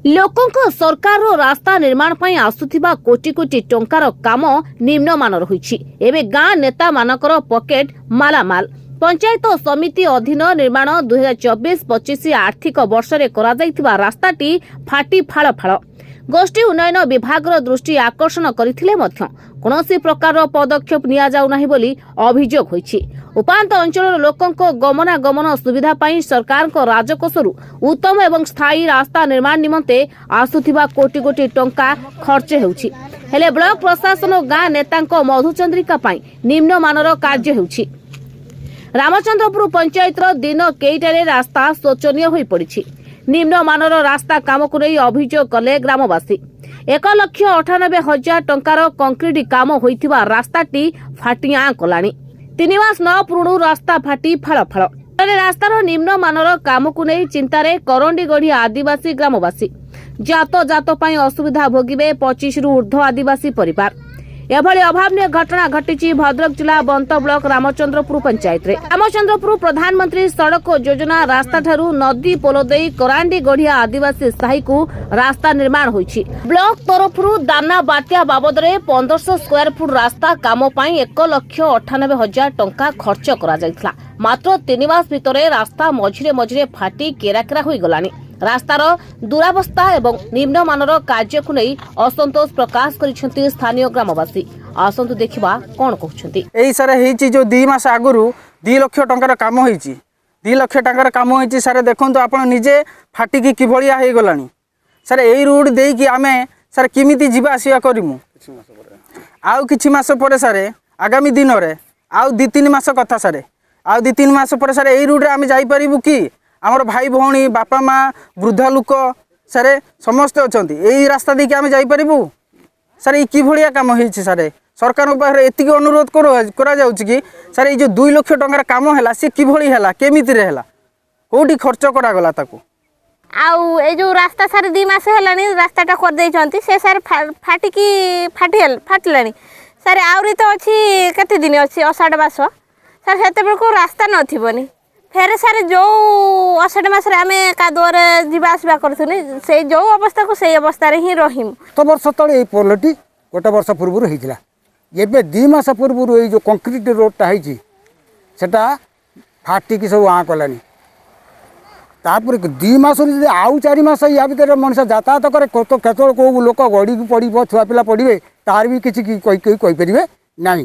लोकों सरकार रास्ता निर्माण पर आसुथिबा कोटी कोटी टंकार काम निम्नमान रही। एवं गाँ नेता मानकर पकेट मालामाल। पंचायत समिति अधीन निर्माण 2024-25 आर्थिक वर्ष में करा रास्ताटी फाटी फाड़ फाड़। गोष्ठी उन्नयन विभाग दृष्टि आकर्षण करथिले मध्य कौनसी प्रकार पदक्षेप निया जाउ नाही बोली अभियोग होईछि। उपांत अंचल लोकों गमनागमन सुविधा पाई सरकार को राजकोषरु उत्तम एवं स्थायी रास्ता निर्माण निमंते आसुथिबा कोटी कोटी टंका खर्च हेउछि। हेले ब्लॉक प्रशासन और गाँ नेतांको मधुचंद्रिका पाई निम्न मानर कार्य हेउछि। रामचंद्रपुर पंचायत दिन केईटारे रास्ता शोचनीय होई पड़िछि। निम्न मानर रास्ता काम को नहीं अभियोग कले ग्रामवासी। 1,98,000 टंकार कंक्रीट काम होइथिबा रास्ताटी फाटिया कलानी। 3 मास न पुरुणु रास्ता फाटी फाड़ फाड़। रास्तार निम्न मानर काम को नहीं चिंतारे करंडीगढ़ी आदिवासी ग्रामवासी। जात जात पाई असुविधा भोगिबे 25 रु ऊर्ध्व आदिवासी परिवार। एभली अभावनीय घटना घटी भद्रक जिला बंत ब्लॉक रामचंद्रपुर पंचायत रे। रामचंद्रपुर प्रधानमंत्री सड़क योजना रास्ता ठारू नदी पोल देई करांडी गढ़िया आदिवासी साही को रास्ता निर्माण होईछि। ब्लॉक तरफरु दाना बाटिया बाबद रे 1500 स्क्वायर फुट रास्ता काम पाई 1,98,000 टंका खर्च करा जायथला। मात्र 3 मास भितरे रास्ता मझिरे मझिरे फाटी केराकेरा होई गलानी। रास्तार दुरावस्था एवं निम्न मानर कार्य को नहीं असंतोष प्रकाश करिसेंती स्थानीय ग्रामवासी। आसंतु देखिबा कोन कहउछंती। एई सारे हेची जो 2 मास आगुरु 2 लाख टंकार काम होईची। 2 लाख टंकार काम होईची सारे देखंतु आपण निजे फाटी की किभलिया हे गलानी। सारे एई रोड देई कि आमे सारे किमिति जीवा आसिया करिमु। आउ किछि मास परे सारे आगामी दिन रे आउ 2-3 मास कथा सारे आउ 2-3 मास परे सारे एई रोड रे आमे जाई परिबु कि आमर भाई भौणी बापा माँ वृद्धा लोक सारे समस्त अच्छा यही रास्ता देखिए आम जापरू सारे ये किभलिया काम होती सारे सरकार पाखे एति अनुरोध कि सारे ये जो 2 लाख टंकार काम है सी किभली केमिति है कौटी खर्च करागला ताकू आउ ए जो रास्ता सारे 2 मास है रास्ताटा कर देइछंती से सारे फाटिलानी सारे आउरी तो अच्छी केते दिन अच्छी अषाढ़ मास सारे सेते बेलको रास्ता नथिबनी फेरे सारे जो अषाढ़ मास आम कादुआर जावासवा करूनी से जो अवस्था को से अवस्था ही रहीम। तो वर्ष तले ये पोलटी गोटे वर्ष पूर्व होता ये 2 मास पूर्व ये जो कंक्रीट रोडटा होटा फाटिकी सब आँ कलानी। तापर 2 मास आउ 4 मास या भर मनीष यातायात करे तो केतल कौ लोक गड़ी पड़ो छुआ पिला पड़े तार भी किसी कहींपरे ना।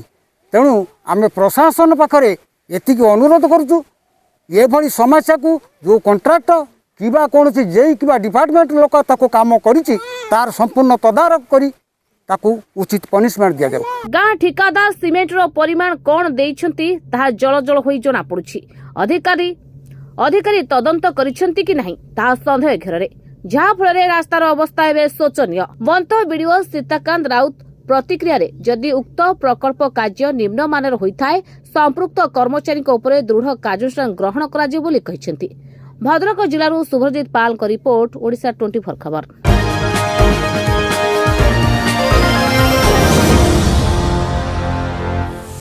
तेणु आम प्रशासन पाखे एति अनुरोध करुँ ये भली समस्या को जो कंट्राक्ट किबा कौन जे किबा डिपार्टमेंट लोक ताको काम करिछि तार संपूर्ण तदारक करी ताको उचित पनिशमेंट दिया जाऊ। गाँ ठिकादार सीमेंट रो परिमाण कोन देइछंती ताहा जळ जळ होई जणा पडुछि। अधिकारी तदंत करिछंती कि नहीं ताहा संदेह घेरे जहा फल रास्तार अवस्था एबे शोचनीय। बंत वीडियो सीताकांत राउत प्रतिक्रिया रे जदि उक्त प्रकल्प कार्य निम्न मानर होइथाय संपृक्त कर्मचारी उपरे दृढ़ कार्यानुष्ठान ग्रहण करा जिवो बोली कहिसेंती। भद्रक जिल्लारू शुभजीत पाल रिपोर्ट ओडिशा 24 खबर।